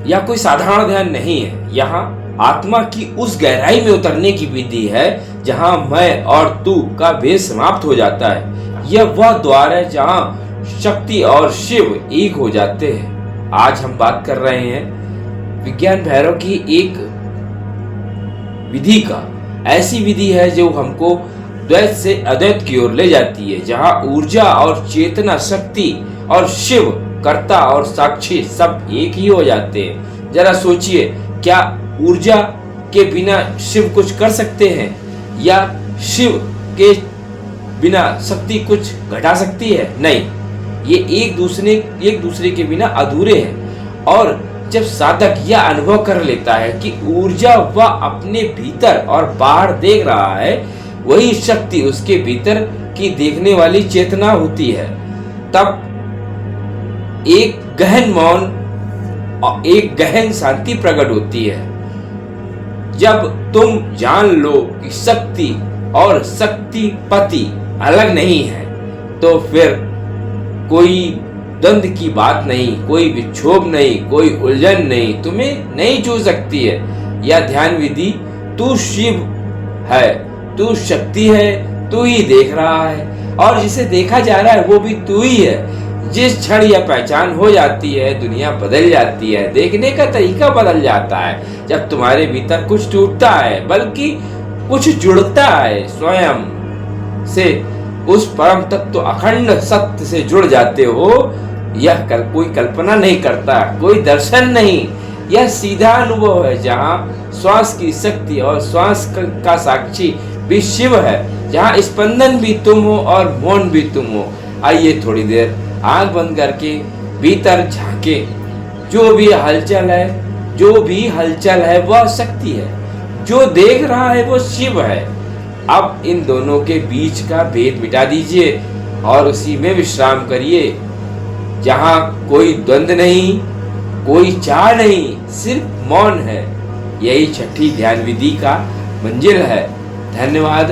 या कोई साधारण ध्यान नहीं है। यहाँ आत्मा की उस गहराई में उतरने की विधि है जहाँ मैं और तू का भेद समाप्त हो जाता है। यह वह द्वार है जहाँ शक्ति और शिव एक हो जाते हैं। आज हम बात कर रहे हैं विज्ञान भैरव की एक विधि का। ऐसी विधि है जो हमको द्वैत से अद्वैत की ओर ले जाती है, जहाँ ऊर्जा और चेतना, शक्ति और शिव, कर्ता और साक्षी सब एक ही हो जाते हैं। जरा सोचिए, क्या ऊर्जा के बिना शिव कुछ कर सकते हैं, या शिव के बिना शक्ति कुछ घटा सकती है? नहीं, ये एक दूसरे के बिना अधूरे हैं। और जब साधक यह अनुभव कर लेता है कि ऊर्जा वह अपने भीतर और बाहर देख रहा है, वही शक्ति उसके भीतर की देखने वाली चेतना होती है, तब एक गहन मौन और एक गहन शांति प्रकट होती है। जब तुम जान लो कि शक्ति और शक्तिपति अलग नहीं है, तो फिर कोई द्वंद की बात नहीं, कोई विक्षोभ नहीं, कोई उलझन नहीं तुम्हें नहीं छू सकती है। यह ध्यान विधि, तू शिव है, तू शक्ति है, तू ही देख रहा है और जिसे देखा जा रहा है वो भी तू ही है। जिस क्षण यह पहचान हो जाती है, दुनिया बदल जाती है, देखने का तरीका बदल जाता है। जब तुम्हारे भीतर कुछ टूटता है, बल्कि कुछ जुड़ता है, स्वयं से उस परम तत्व अखंड सत्य से जुड़ जाते हो। यह कोई कल्पना नहीं करता, कोई दर्शन नहीं, यह सीधा अनुभव है, जहाँ श्वास की शक्ति और श्वास का साक्षी भी शिव है, जहाँ स्पंदन भी तुम हो और मौन भी तुम हो। आइए थोड़ी देर आंख बंद करके भीतर झांके। जो भी हलचल है वह शक्ति है, जो देख रहा है वो शिव है। अब इन दोनों के बीच का भेद मिटा दीजिए और उसी में विश्राम करिए, जहाँ कोई द्वंद नहीं, कोई चाह नहीं, सिर्फ मौन है। यही छठी ध्यान विधि का मंजिल है। धन्यवाद।